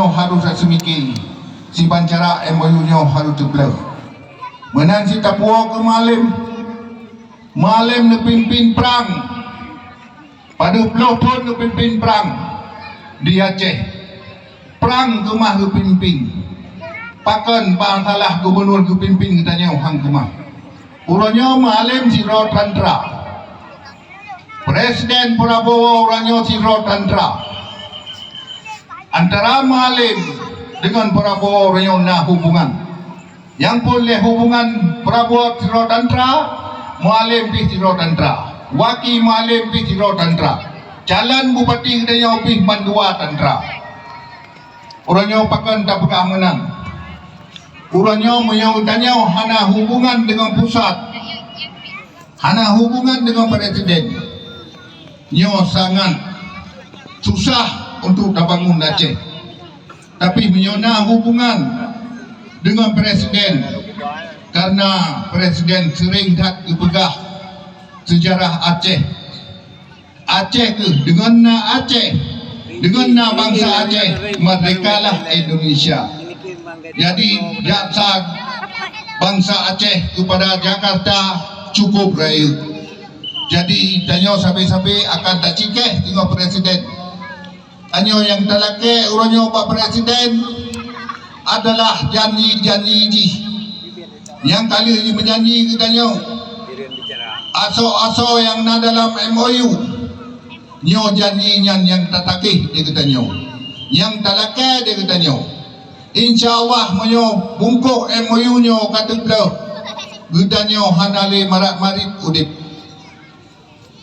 nyo harus semiki si bancara MOU nyo harus terbelah menan si tapuo ke malim na pimpin perang pada pelopon na pimpin perang di Aceh perang kemah na pimpin pakan salah gubernur ke pimpin katanya hang kemah uronyo malim si Rotandra Presiden Prabowo orangnya si Rotandra antara malim dengan Prabowo orangnya na hubungan yang boleh hubungan Prabowo si Rotandra malim si Rotandra waki malim si Rotandra jalan bupati katanya opis mandua tandra orangnya pakan tak pekah menang orangnya menyautannya hana hubungan dengan pusat hana hubungan dengan presiden nyo sangat susah untuk bangun Aceh tapi menyona hubungan dengan presiden karena presiden sering tak dipegah sejarah Aceh ke dengan Aceh dengan bangsa Aceh merdekalah Indonesia jadi jaksa bangsa Aceh kepada Jakarta cukup raya jadi tanyo sampai-sampai akan tak cikeh tengok presiden tanyo yang telake uranyo Pak Presiden adalah janji yang kali ini menjanji kita tanyo aso yang na dalam MOU nyo janji yang tatakih dia kata nyo yang telake dia kata nyo insyaallah menyo bungkuk MOU nyo kata beliau kita nyo hanale marit udip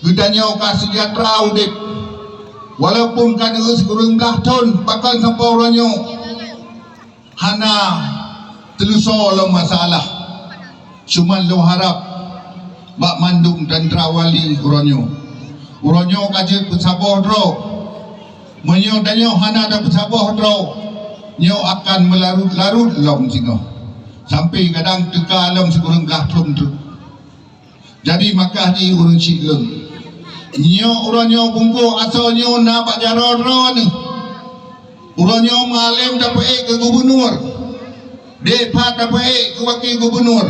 Gudanya ka sejahtera udip walaupun kan sekurang belah tahun bakal sampai orangnya hana telusur lo masalah cuma lo harap bak mandung dan terawali orangnya kaji bersabar dro menyo danyo hana ada bersabar dro nyo akan melarut-larut lom singo sampai kadang teka lom sekurang belah tahun tu jadi maka di urang silung nyo uranyo bungko aso nyo na pak jaror ni uranyo malim dapat ke gubernur depat dapat ke wakil gubernur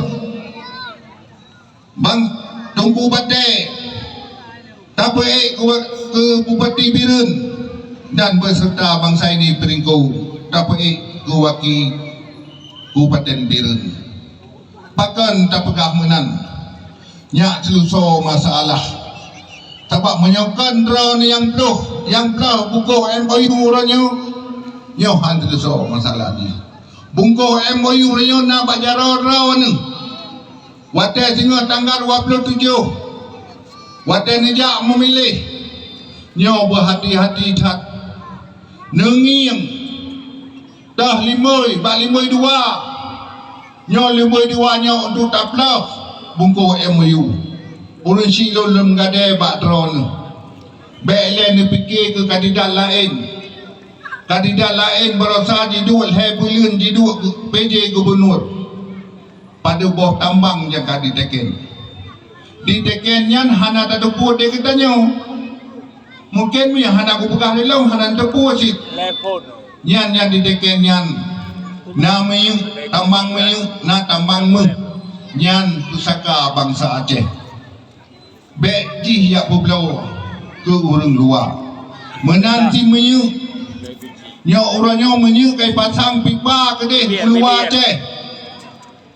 bang Tungku Bate dapat ke Bupati Birun dan beserta bangsa ini peringkau dapat ke wakil Kabupaten Birun bahkan tak pegah menang nyak selusur masalah sebab menyokan drone yang peluh buku MOU orangnya nyo hantar so masalah ni buku MOU orangnya nak bajaro drone ni wate singa tanggal 27 wate nijak memilih nyo berhati-hati tak nengiang dah limoi dua nyo limoi untuk tak peluh buku MOU urun silo lem gade bak drone belen ni fikir ke kandidat lain berasa jidul hebulun jidul PJ gubernur pada bawah tambang yang kadi teken nyan hana tak depu dia katanya mungkin mi hana aku pegah lelau hana depu sit nyan di teken nyan na meyu tambang meyu na tambang me nyan pusaka bangsa Aceh Bekji yang berbelawa ke orang luar menanti menyu nyo orangnya menyu kai pasang pipa ke deh keluar Aceh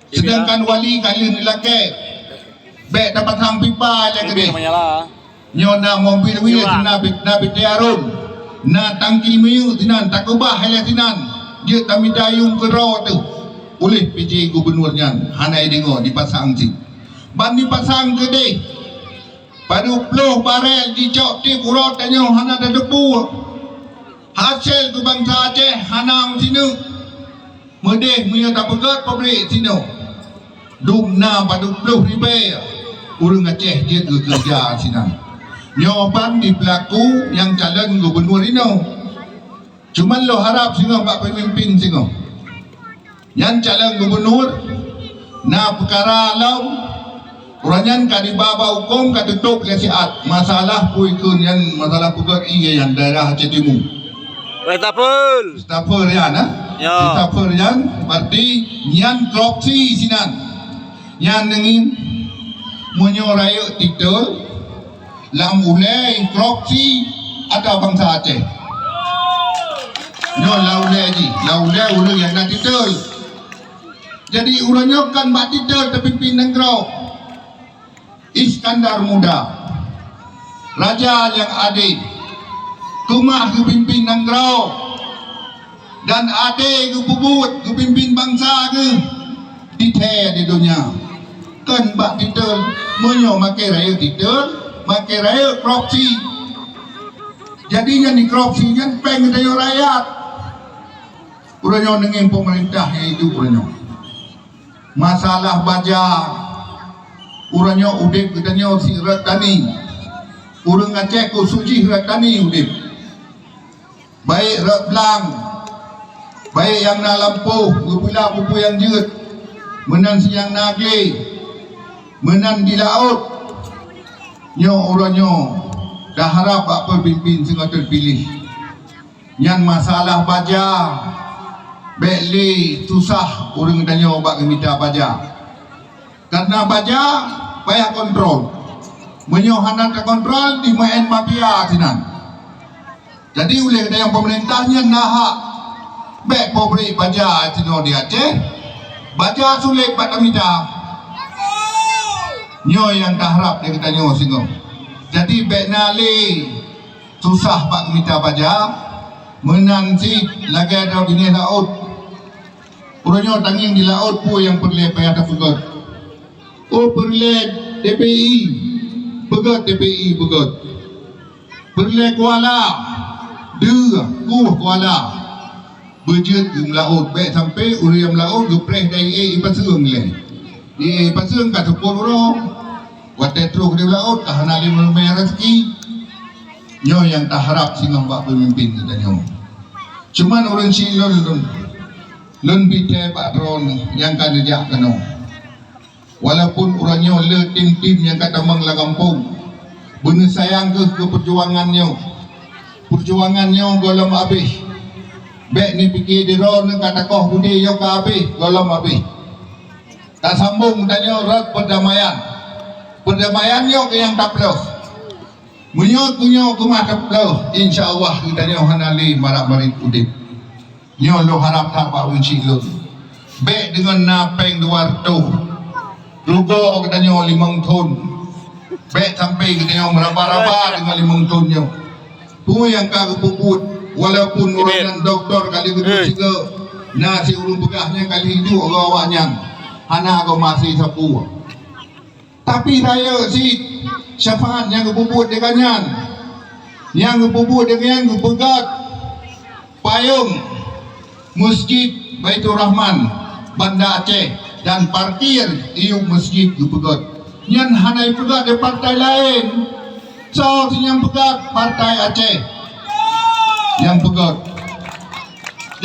sedangkan wali kalian lelaki bek dapat pasang pipa je ke deh nyo na mobil wheel na bitiarun na tangki menyu tinan tak ubah hele tinan dia kami dayung ke raw tu oleh PJ gubernurnya hanai dengar dipasang si ban dipasang ke deh pada 20 barel dicok tip urut tanya hana ada debu hasil ke bangsa Aceh hanang sini medeh punya tak pegat pabrik sini dumna pada 20 ribu urang Aceh dia kerja sini nyoban di pelaku yang calon gubernur ini cuma lo harap sini pak pemimpin sini yang calon gubernur na perkara lau Uranyan kadi baba hukum kadi tutup kesiat masalah puikun yang masalah pukat iya yang daerah Aceh Timur Staffer yan, ha? Ya. Staffer yan, berarti nyan klopsi sinan. Nyan nengin menyoraya titel lam ulai klopsi ada bangsa Aceh. Nyo laulai ji, laulai urang yang nak titel. Jadi urangnya kan bak titel terpimpin negara. Iskandar Muda, raja yang adil, kumah kepimpin negara dan adil ke bubut kepimpin bangsa ke diteh di dunia. Kan bak titel menyo makai raya titel, makai raya korupsi. Jadi yang di korupsi yang peng dayo rakyat. Urangnya dengan pemerintah yang itu urangnya. Masalah baja urangnya udip katanya si Ratani. Urang Aceh ku suci Ratani udip. Baik Rat Belang, baik yang na lampuh, gupula pupu yang jeut, menan siang nagli, menan di laut. Nyo urangnya dah harap apa pimpin sehingga terpilih. Nyan masalah baja, bekli susah urang danyo bak minta baja. Karena baja payah kontrol. Menyo hana terkontrol di main mafia sinan. Jadi oleh yang pemerintahnya nahak bek pobri baja tino di Aceh. Baja sulit pada minta. Nyo yang tahrap dia kata nyo singo. Jadi bek nali susah pak minta baja. Menang si lagi ada bini laut. Urangnya tanging di laut pun yang perlu payah terfugat. Oh perle TPI begot TPI begot perle Kuala dua Kuala berjet di laut baik sampai uriam laut gepreh dari pasung le di pasung kat 10 orang watai teruk di laut kahana 5 rezeki nyo yang tak harap singa bak pemimpin kita nyo. Cuman orang silon lun bitai Pak Ron yang kan dijak kena. Walaupun orangnya le tim-tim yang kata menglagampung, benar sayang ke perjuangannya, perjuangannya golong habis. Bek ni fikir di ron kata koh budi yo ka habis golong habis. Tak sambung tanya rat perdamaian. Perdamaian yo ke yang tak peluh. Munyo kunyo kumah tak peluh. Insya-Allah kita nyo hanali marak marit udip. Nyo lo harap tak pak unci lo. Bek dengan napeng 200. Rugo katanya 5 ton. Bek sampai katanya meraba-raba dengan 5 tonnya. Tu yang kagak puput. Walaupun orang doktor kali kedua juga nasi urung pegahnya kali hidup awaknya. Hana kau masih sapu. Tapi raya si syafaat yang kepuput dengan yang kepuput dengan kepegat payung Masjid Baitur Rahman Banda Aceh dan parkir iu masjid tu pegat. Nyan hanai pegat di partai lain. So yang pegat partai Aceh yang pegat.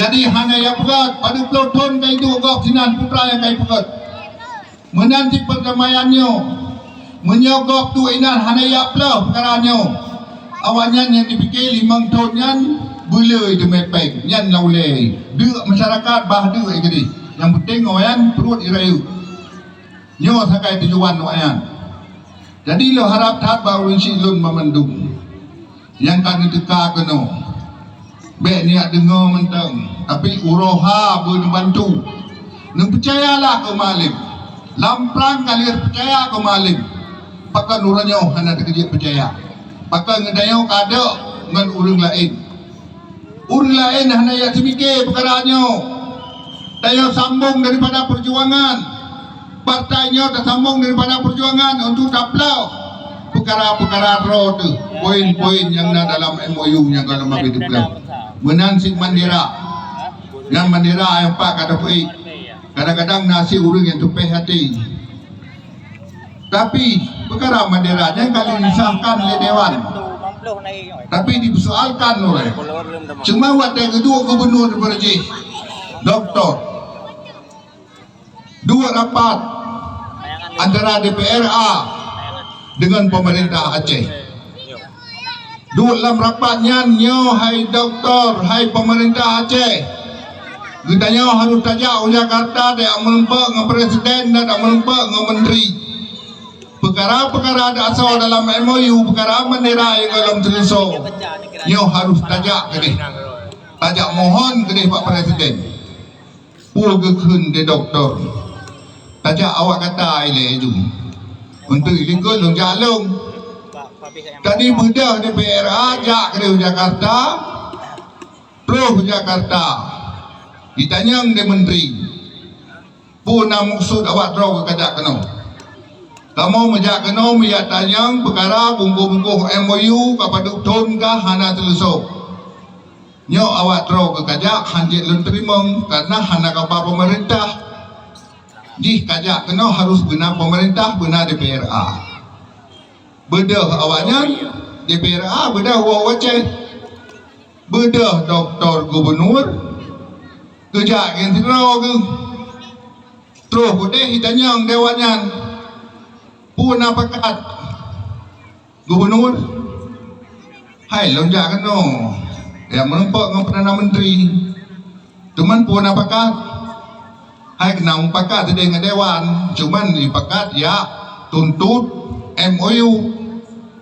Jadi hanai yang pegat pada peloton kai tu gok sinan putra yang kai pegat. Menanti perdamaiannya. Menyogok tu inan hanai yang pelau perkaranya. Awaknya yang dipikir 5 ton nyan bulai demi pek. Nyan laulai. Duk masyarakat bah duk ikadi. Yang penting oyan perut irayu. Nyo sakai tujuan oyan. Jadi lo harap tak baru silun memandung. Yang kan diteka kena. Bek niat dengar mentang. Tapi uroha boleh bantu. Nung percayalah ke malim. Lamprang kali percaya ke malim. Pakai nuranya hana terkejut percaya. Pakai ngedayau kada dengan urang lain. Urang lain hana yang semikir perkaranya. Dia sambung daripada perjuangan. Partainya tersambung daripada perjuangan untuk taplau perkara-perkara roh tu. Poin-poin yang ada dalam MOU yang kalau mahu diplau. Menansik mandira. Yang mandira yang pak kata baik. Kadang-kadang nasi urang yang tupeh hati. Tapi perkara mandira yang kali disahkan oleh Dewan. Tapi dipersoalkan oleh. Cuma waktu kedua gubernur berjih. Doktor. 2 rapat antara DPRA dengan pemerintah Aceh. dalam rapatnya nyo hai doktor hai pemerintah Aceh kita harus tajak Jakarta dia melempek dengan presiden dan melempek dengan menteri perkara-perkara ada asal dalam MOU perkara menerai dalam telusur nyo harus tajak ke dia tajak mohon ke dia Pak Presiden pulgeun de doktor tajak awak kata ile itu untuk ilikul long jalung tadi bedah DPR ajak ke Jakarta terus Jakarta ditanya de menteri puna maksud awak draw ke kajak kena kamu majak kena minyak tanyang perkara bungkuh-bungkuh MOU kepada tun kah hana telusuk nyo awak draw ke kajak hanjit lun terima karena hana kapal pemerintah di kajak kena harus benar pemerintah benar DPRA bedah awaknya DPRA bedah wawaceh bedah doktor gubernur kejak yang draw ke terus kudeh hitanyang dewanyan puna pakat gubernur hai lonjak kena yang melempok dengan Perdana Menteri cuman puna pakat hai kena pakat dengan dewan cuman dipakat ya tuntut MOU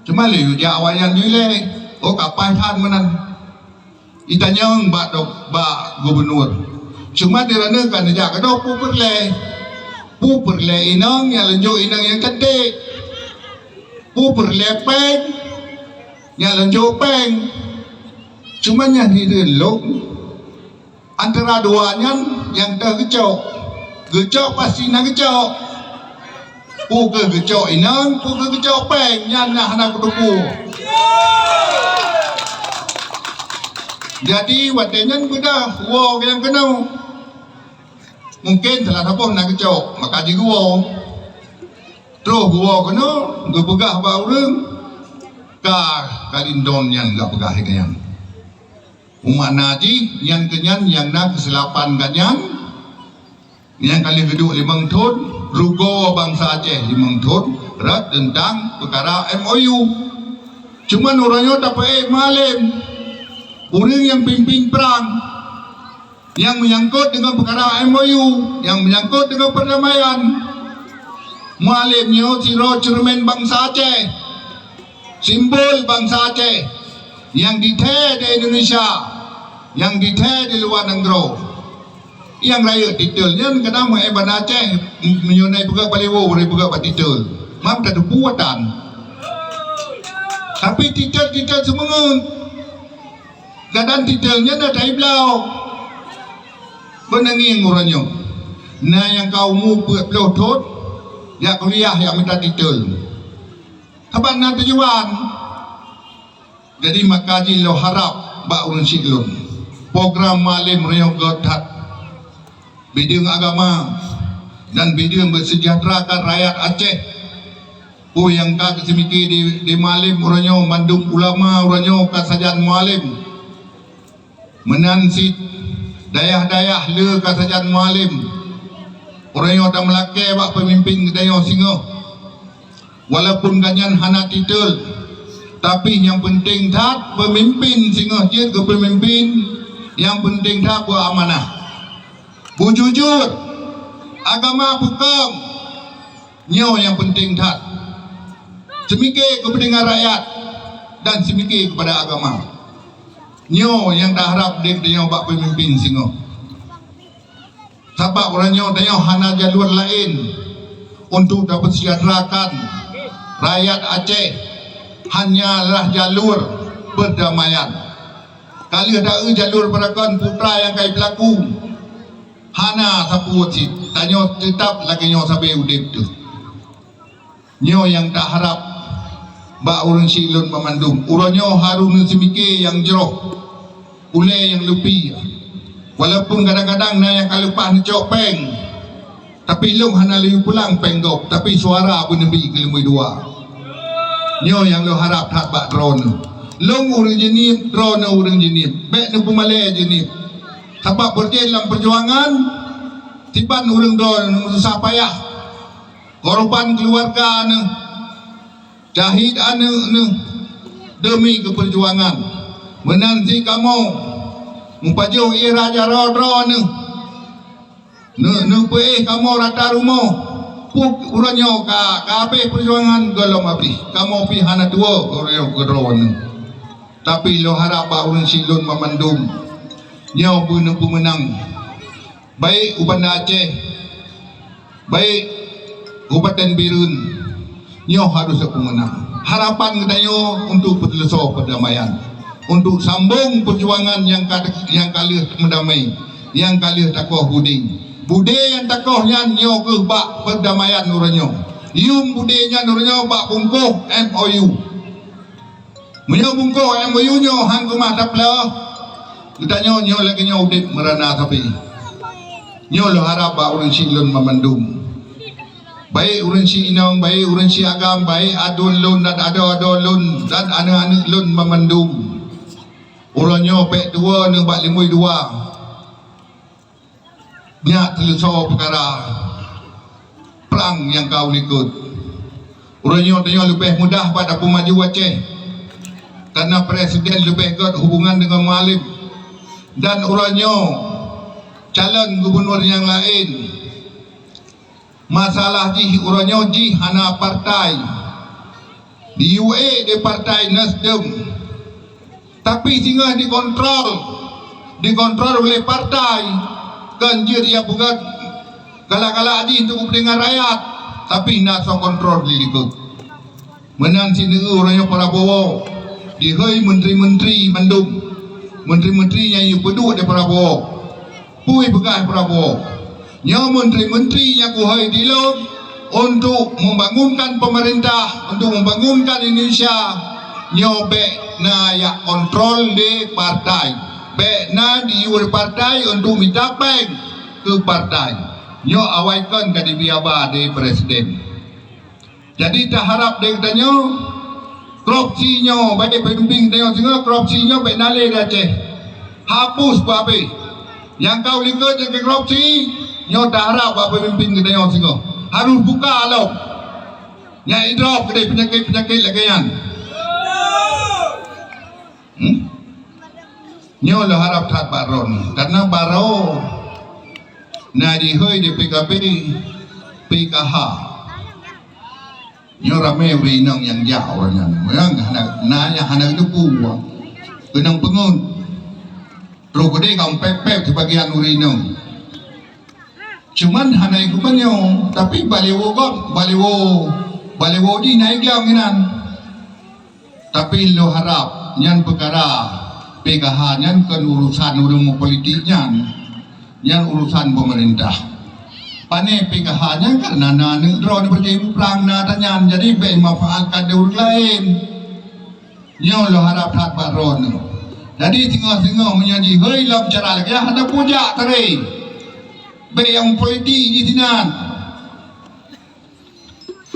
cuman liu ya awayan nilai oh kapai tan menan itanyang bak gubernur cuma dirana kan dia kena pu perle inang yang lenjuk inang yang cantik pu perle peng yang lenjuk peng cuma yang didelok antara duanya yang dah gecok pasti nak gecok pu ke gecok inang pu ke gecok peng yang nak hendak kudupu jadi watenya bedah wow yang kena mungkin salah satu nak kecok maka di gua terus gua kena gua pegah bau reng kalindon yang gak pegah yang umat naji yang kenyan yang nak kesilapan ganyan yang kali kedua 5 tahun rugo bangsa Aceh 5 tahun rat tentang perkara MOU cuman orangnya tak pakai malam orang yang pimpin perang yang menyangkut dengan perkara MOU yang menyangkut dengan perdamaian mualimnya siro cermin bangsa Aceh simbol bangsa Aceh yang dite di Indonesia yang dite di luar negeri yang raya titelnya kadang mengeban Aceh menyunai pegak baliwo boleh pegak pak titel maaf tak ada buatan tapi titel semua kadang titelnya dah dari belau benangin orangnya nah yang kau mu pelotot ya kuliah yang minta titel kapan nak tujuan jadi makaji lo harap bak urun siklun program malim rayong gotat bidang agama dan bidang bersejahterakan rakyat Aceh yang kak semiki di malim orangnya mandum ulama orangnya kasajan malim menansit dayah-dayah le kasajan malim orang yang tak melake bak pemimpin dayah singa walaupun ganyan hana titel tapi yang penting tak pemimpin singa je ke pemimpin yang penting tak buat amanah bu jujur agama bukan nyo yang penting tak semikir kepentingan rakyat dan semikir kepada agama nyo yang dah harap dia bak pemimpin singo sebab orangnya dia hana jalur lain untuk dapat sejahterakan rakyat Aceh hanyalah jalur perdamaian kali ada jalur perakan putra yang kai pelaku hana sapu cip tanya tetap lagi nyo sampai udip tu nyo yang tak harap bak urang silun pemandung urangnya harun semike yang jeroh ule yang lupi walaupun kadang-kadang na yang kalupah ni cok peng tapi long hana liu pulang penggok tapi suara pun lebih ke lumui dua nyo yang lo harap tak bak drone long urang jenis drone urang jenis bek nu pemale jenis sebab berjalan perjuangan tiban urang drone susah payah korban keluarga ne jahid ane demi keperjuangan menanti kamu mempaju raja rodro ne pe kamu rata rumah puk uranyo ka ape perjuangan golong api kamu pi hana tua uranyo gedron tapi lo harap urang silun memandum nyo pun pemenang baik Ubanda Aceh baik Kabupaten Birun nyo harus pemenang. Harapan kita untuk bertelesor perdamaian, untuk sambung perjuangan yang kalah mendamai, yang kalah takoh budi yang takohnya nyo ke bak perdamaian nuranyo yung budinya nuranyo bak bungkuh MOU menyo bungkuh MOU nyo hang kumah tapla kita nyo lagi nyo udip merana tapi nyo lo harap bak urang silun memandum baik urang si inong, baik urang si agam, baik adun lun dan ado lun dan anak-anak lun memandum. Urangnya pek dua ni bak limui dua. Nyak telesor perkara perang yang kau ikut. Urangnya tanya lebih mudah pada pemaju Aceh. Karena presiden lebih kuat hubungan dengan Mualim dan urangnya calon gubernur yang lain. Masalah ji uranyo ji hana partai di UA di partai Nasdem tapi sehingga dikontrol oleh partai ganjir dia bukan galak-galak ji untuk kepentingan rakyat tapi naso kontrol diikut menan sini uranyo Prabowo dihoi menteri-menteri mandum menteri-menteri yang peduk di Prabowo pui bekas Prabowo nyo menteri-menteri yang kuhai dilog untuk membangunkan pemerintah, untuk membangunkan Indonesia nyo bek na ya kontrol di partai bek na di partai untuk minta bank ke partai nyo awaikan ke biaba di presiden jadi tak harap dia katanya korupsi nyo baik pemimpin tengok sehingga korupsi nyo bek nale dah Aceh hapus apa yang kau lihat yang korupsi nyo tak harap apa pemimpin kita yang singo harus buka alam nyai drop kedai penyakit lagi yang nyo lo harap tak baron karena baro na dihoi di PKB PKH nyo ramai rinang yang jauh yang nanya hana itu buah kenang pengun terus kedai kau pep di bagian urinang cuman hana ikutannya tapi balewo di naik lang inan tapi lo harap nyan perkara PKH nyan kan urusan urung politik nyan urusan pemerintah pane PKH nyan karena nanu drone berjaya perang na tanyan jadi baik manfaatkan orang lain nyo lo harap tak baron jadi singa menyanyi hei lam cara lagi ada puja teri baik yang politik di sini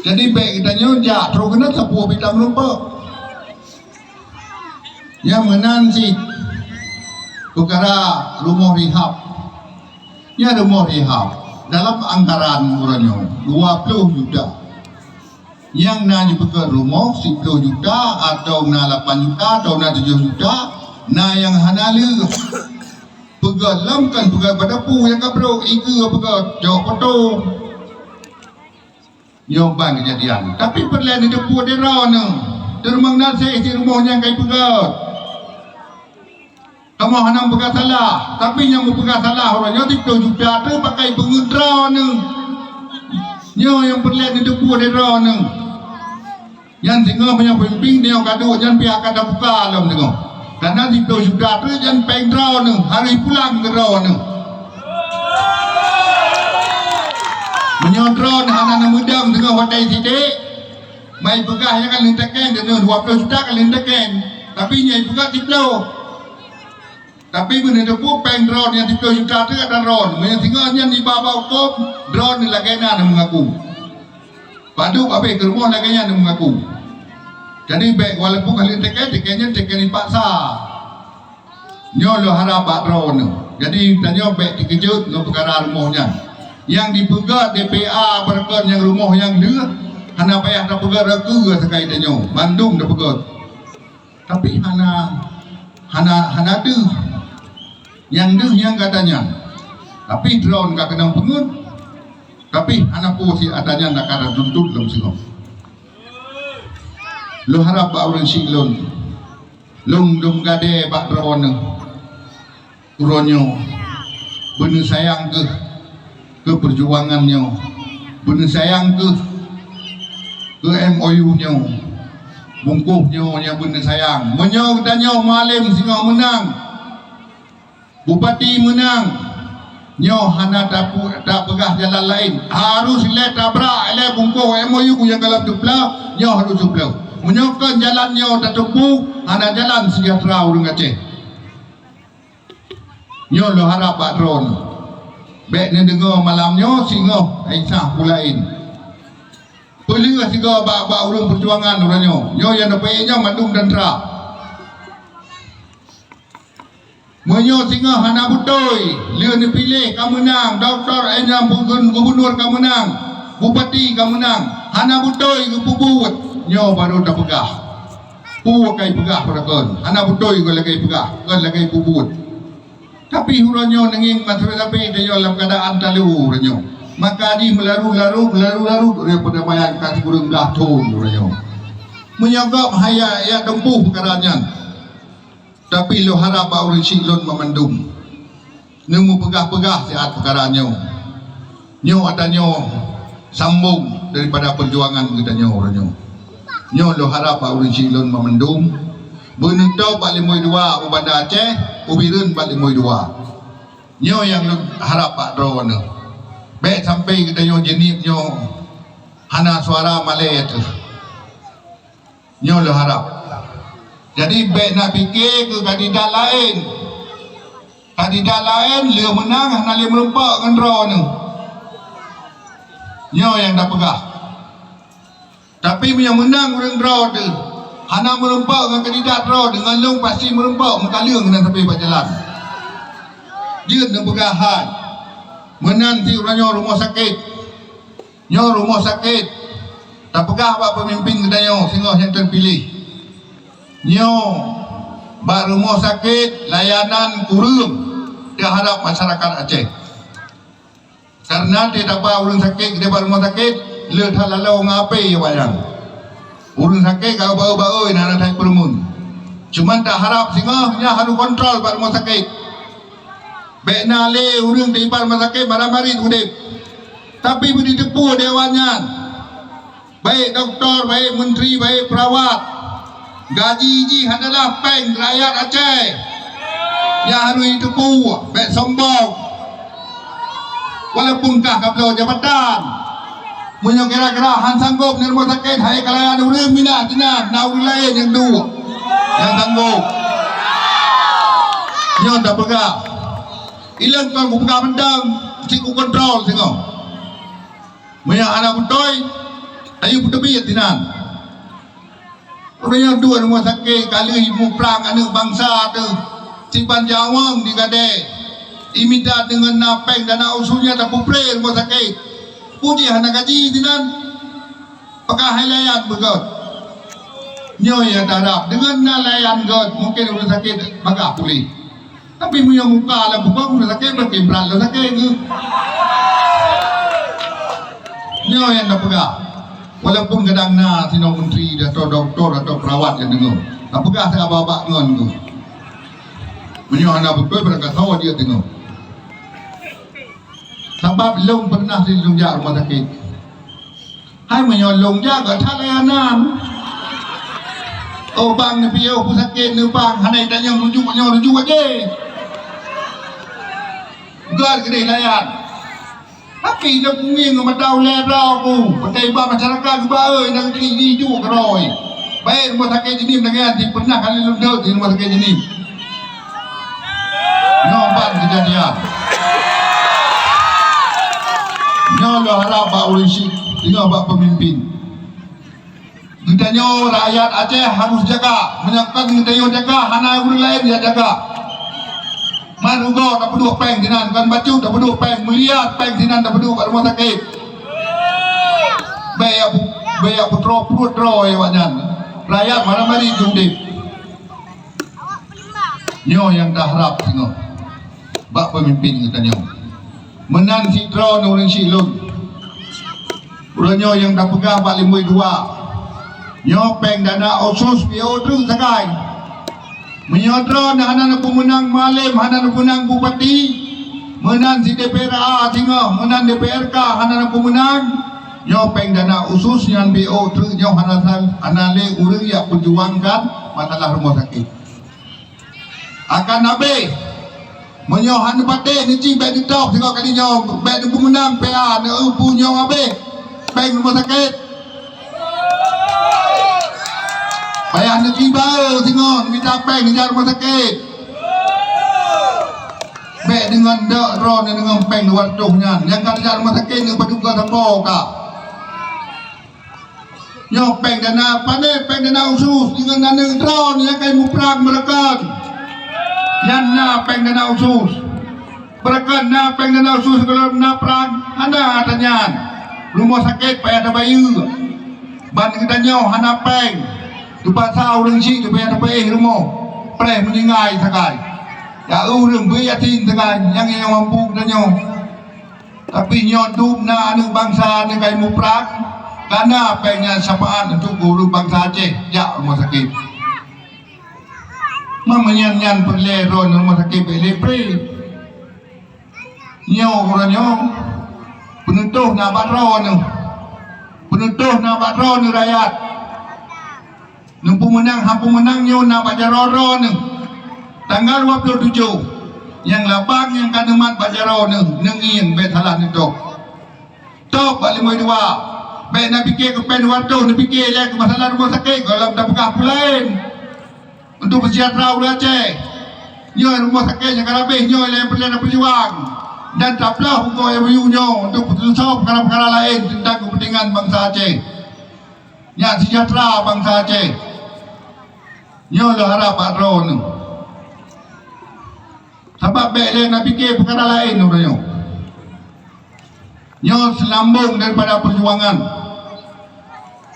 jadi baik kita nyonjak terus kena sepuh kita melupa yang menan si perkara rumah rehab ya rumah rehab dalam anggaran murahnya 20 juta yang nak dipeker rumah 10 juta atau nak 8 juta atau nak 7 juta nah yang hanalu pegat lamkan pegat badapu yang kabrok ika pegat jauh potong nyoban kejadian tapi perlahan itu puan dera ni termang nasi isi rumahnya kaya pegat kamu hanam pegat salah tapi yang pegat salah orangnya 10 juta tu pakai pengudra ni nyo yang perlahan itu puan dera ni yang singa punya pemimpin dia kaduk yang pihak kada buka alam tengok karena di juta tu jangan peng draw ni hari pulang ke draw ni menyodron hana mudam dengan wadai sidik mai pegah yang kan lintakan dengan 20 juta kan lintakan tapi nyai pegah 10 tapi benda tu pun peng draw yang 10 juta tu ada draw yang tinggalnya di bawah hukum draw ni lagi nak mengaku padu apa ke rumah lagi nak mengaku jadi baik walaupun kalian tekan dipaksa nyo lo harap drone jadi tanya baik dikejut lo perkara rumahnya yang dipegat DPA perkara yang rumah yang dia hana payah dah pegat ragu sekali tanya Bandung dah pegat Tapi hana deh yang katanya. Tapi drone kat kena pengut. Tapi hana posi adanya nak kara tuntut dalam singok. Lo harap ba orang silon. Long dum gade bak drone. Uronyo. Bener sayang ke perjuangannya. Bener sayang ke MOU-nya. Bungkuhnya yang bener sayang. Menyo katanya malim singa menang. Bupati menang. Nyo hana tak pegah jalan lain. Harus le tabrak le bungkuh MOU yang dalam tupla. Nyo harus tupla. Menyokan jalan nyo tak tupu. Hana jalan sejahtera orang Aceh. Nyo lo harap Pak Drone. Baik ni dengar malamnya singoh Aisyah pulain. Boleh singoh bak urung perjuangan orangnya. Nyo yang dapatnya mandum dan terak. Menyo singoh hana butoi. Dia ni pilih kamu menang. Doktor Enjam Gubernur kamu menang. Bupati kamu menang. Hana butoi ke puput. Nyo baru tak pegah. Pu kai pegah pada kon. Hana butoi ko lagi pegah. Kon lagi puput. Tapi huranyo nanging tapi dia dalam keadaan talu huranyo. Maka di melaru daripada mayat kasih kurang gatung huranyo. Menyagap haya ya tempuh perkaranya. Tapi lo harap orang silon memandum. Nemu pegah-pegah siat perkaranya. Nyo adanya sambung daripada perjuangan kita huranyo. Nyo lo harap orang silon memandum. Benutau balik moy dua Bandar Aceh, Ubirun balik moy dua. Nyo yang harap Pak Drone. Baik sampai kita nyo jenip nyo hana suara Malay tu. Nyo lo harap. Jadi baik nak fikir ke kandidat lain. Kandidat lain dia menang hana dia merempak dengan Drone. Nyo yang dah pegah. Tapi yang menang orang Drone tu. Hana merempak dengan kandidat draw dengan long pasti merempak mengkalung kena sampai berjalan. Dia nak pegahan. Menanti orangnya rumah sakit. Nyo rumah sakit. Tak pegah pak pemimpin katanya sehingga yang terpilih. Nyo bak rumah sakit layanan kurung terhadap masyarakat Aceh. Karena dia dapat orang sakit dia bak rumah sakit le thalalau ngapai wayang. Urun sakit kalau bau-bau nak naik perumun. Cuma tak harap singohnya harus kontrol pada rumah sakit. Baik nale urun di rumah sakit barang-barang udip. Tapi beri tepu dewannya. Baik doktor, baik menteri, baik perawat. Gaji ji adalah peng rakyat Aceh. Yang harus ditepu, baik sombong. Walaupun kah kapal jabatan. Punya kira-kira han sanggup di rumah sakit hai kalayan urang minat tina na urang lain yang dua yang sanggup nyo tak pegah ilang kan ku pegah mendang si ku kontrol singo punya anak putoi ayu putebi tinan urang dua rumah sakit kali ibu perang anak bangsa tu simpan jawang di gade imida dengan napeng dan usulnya tak pupre rumah sakit puji hana gaji dinan pakai halayan begot nyo ya darab dengan nalayan god mungkin orang sakit bagah pulih tapi punya muka lah bukan orang sakit berkibran lah sakit ke nyo yang dah pegah walaupun kadang na sino menteri atau doktor atau perawat yang dengar tak pegah saya abak ngon tu punya hana betul berangkat tahu dia tengok sebab long pernah di longjak rumah sakit. Hai menyolong jaga thalayanan. Oh bang ni piau aku sakit ni bang. Hanai tanya rujuk aja. Gar gede layan. Tapi dia punging ngematau lerau aku. Pakai iba masyarakat bae nang ini juga keroi. Baik rumah sakit ini dengan di pernah kali lundaut di rumah sakit ini. Nomban kejadian. Nyo harap Pak Ulisi tinggal Pak pemimpin. Kita rakyat Aceh harus jaga, menyangkut kita jaga, hana orang lain dia jaga. Marugo tak perlu peng dinan, kan baju tak perlu peng, melihat peng dinan tak perlu kat rumah sakit. Bayak putro ya wajan. Rakyat mana mari jundip. Nyo yang dah harap tengok bak pemimpin kita nyo menan si drone orang silun nyo yang dah pegang bak 52 nyo peng dana osus bio tu sakai menyodron hana pemenang malim hana pemenang bupati menan si DPRA tengok menan DPRK hana pemenang nyo peng dana usus yang bio tu nyo hana le urang yang perjuangkan masalah rumah sakit akan nabe menyohan pateh ni cing baik ditok tengok kali nyo baik pemenang PA ne punyo abe baik rumah sakit bayar ni cing bae tengok minta baik ni rumah sakit baik dengan dak ron dengan peng wartuhnya yang kerja rumah sakit ni paduka sampo ka nyo peng dana pane peng dana usus dengan dana ron yang kai muprang merekan yan na peng dana usus berkan na peng dana usus kalau na perang anda atanyan rumah sakit payah ada bayu ban kita nyo hana peng tu pasal orang si tu payah ada bayi rumah pre meningai sakai ya urang beyatin sakai yang mampu kita nyo tapi nyo dum na anu bangsa ni kai mu perang karena pengnya sapaan untuk guru bangsa Aceh ya rumah sakit memenyan perleron rumah sakit belepre nyo orang nyo penutuh na batron penutuh na batron rakyat nung pemenang nyo na bajaroro tanggal 27 yang labang yang kanemat bajaro nengin betalah nito top balik moi dua be na fikir ke pen warto na fikir ya ke masalah rumah sakit kalau dah pegah pulain untuk bersejahtera orang Aceh nyo rumah sakit yang karabih nyo yang perlu berjuang dan taplah hukum yang nyo untuk bertusuk perkara-perkara lain tentang kepentingan bangsa Aceh yang sejahtera bangsa Aceh nyo lo harap patron sebab baik nak fikir perkara lain orang nyo selambung daripada perjuangan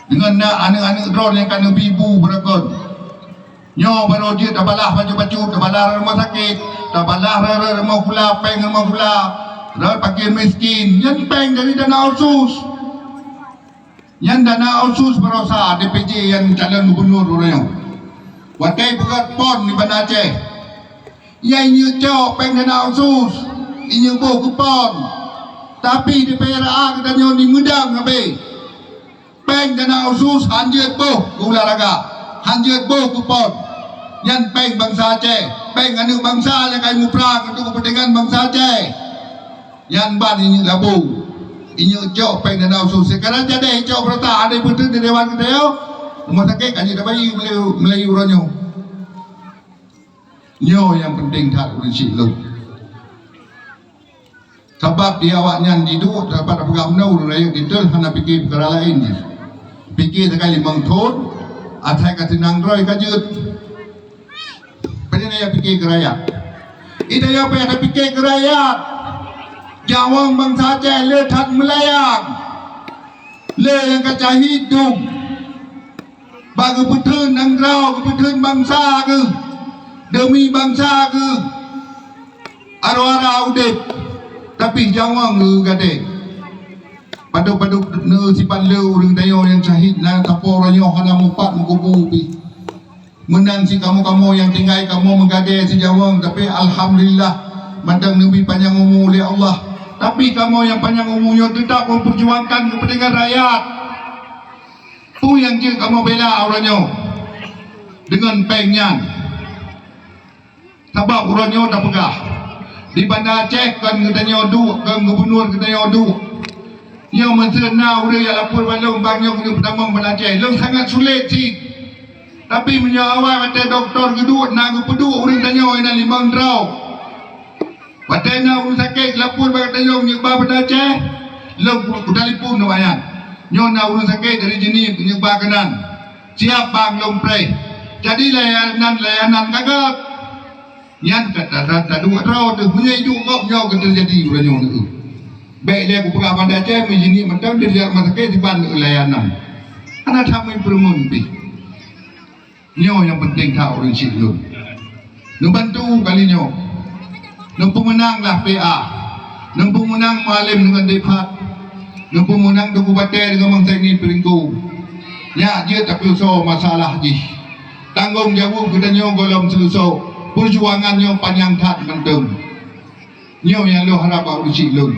dengan nak anak-anak drone yang kena bibu berakon nyo baru dia dah balah baju-baju dah balah rumah sakit dah balah rumah pula peng rumah pula dah pakai miskin yang peng dari dana usus yang dana usus berosa DPJ yang calon gubernur orang wakai pegat pon di Bandar Aceh yang ini cok peng dana usus ini buh kupon tapi di PRA kita nyo ni ngedang habis peng dana usus hanjut buh gula raga hanjut buh kupon yang peng bangsa Aceh peng anu bangsa yang kai muprang untuk kepentingan bangsa Aceh yang ban ini labu ini cok peng dana usus sekarang jadi cok berata ada betul di dewan kita yo rumah sakit kan ada bayi Melayu ronyo nyo yang penting tak prinsip lu sebab dia awaknya diduk dapat pegang nau rakyat detail hana fikir perkara lain fikir sekali mengthon atai kata nang roy kajut pada dia fikir ke rakyat itu yang pada fikir ke rakyat jawang bangsa Aceh le that melayang le yang kacah hidup bagi betul nang rau betul bangsa ke demi bangsa ke arwah udip tapi jawang lu gade padu-padu ne sipan le urang dayo yang syahid na taporanyo hana mupat mukubu pi menang si kamu yang tinggal kamu menggade si jawang tapi alhamdulillah mandang nabi panjang umur oleh Allah tapi kamu yang panjang umurnya tetap memperjuangkan kepentingan rakyat tu yang je kamu bela orangnya dengan pengnya sebab orangnya dah pegah di Bandar Aceh kan katanya duk kan gubernur katanya duk yang mencerna udah yang lapor balong banyak ni pertama Bandar Aceh long sangat sulit sih tapi menyawai kata doktor gedut nak peduk orang tanya ina limang draw patena urus sakit lapor katanya nyebab Bandar Aceh long telefon nawayan nyo na urus sakit dari jenis nyebab kanan siap bang long pre jadi layanan kagak nyan kata dua draw tu punya hidup kok nyo terjadi urang tu baik dia aku pegang Bandar Aceh begini macam dia rumah sakit di ban layanan anak kami permun pi nyo yang penting tak orang silun Nung bantu kali nyo. Nung pemenanglah PA. Nung pemenang Mualim dengan Depat. Nung pemenang Duku Batai dengan Mang Saini Peringku. Ya, dia tak pelusur masalah je. Tanggungjawab kita nyo golong selusur. Perjuangan nyo panjang tak mentung. Nyo yang lo harap aku silun.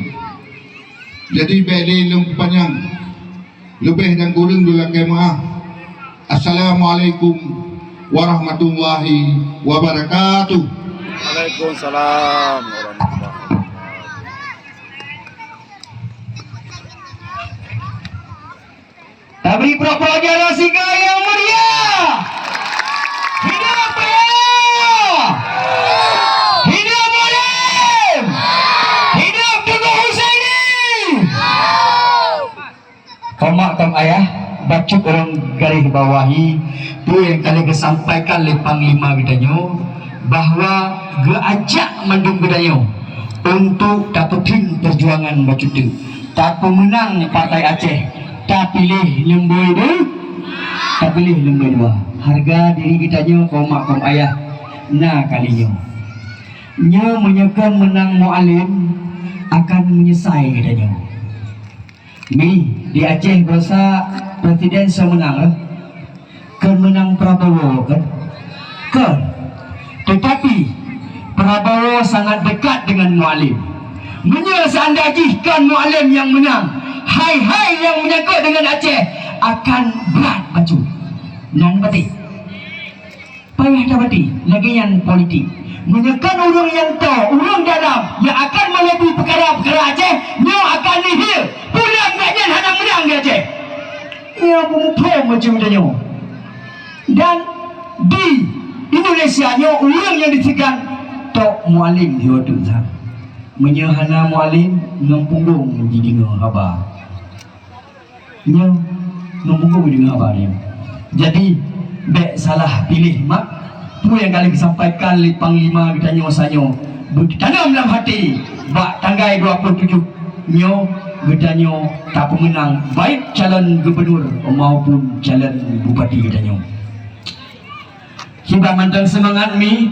Jadi beli lung panjang. Lebih dan kurang dulu kemah. Assalamualaikum warahmatullahi wabarakatuh. Waalaikumsalam warahmatullahi wabarakatuh. Tabri Propoja Rasika yang meriah. Hidup beliau. Hidup Mualim. Hidup Duku Husaini. Komak kam ayah, bacuk orang garis bawahi tu yang kali kesampaikan oleh Panglima kita nyo bahawa geajak mandung kita nyo untuk dapetin perjuangan bacuk tu. Tak pemenang Partai Aceh, tak pilih lembui tu, tak pilih lembui dua. Harga diri kita nyo komak kom ayah na kali nyo menyekan menang Mualim akan menyesai kita nyo. Mi di Aceh berasa presiden semenang lah. Kan menang Prabowo kan. Tetapi Prabowo sangat dekat dengan Mualim. Seandainya Mualim yang menang, hai yang menyangkut dengan Aceh akan berat baju. Nan bati. Payah dapati lagi yang politik. Menyekan urang yang tahu, urang dalam yang akan melebihi perkara-perkara Aceh, nyo akan nihil. Pulang gaknya hendak menang di Aceh. Ia mumpung macam dia. Dan di Indonesia nyo urang yang ditekan Tok Mualim di waktu tu. Menyahana Mualim ngampunggung jadi ngahaba. Nyo ngampunggung jadi ngahaba dia. Jadi bek salah pilih mak. Tu yang kali disampaikan oleh Panglima kita nyo sanyo bertanam dalam hati bak tanggai 27 nyo kita nyo tak pemenang baik calon gubernur maupun calon bupati kita nyo. Kita mantang semangat mi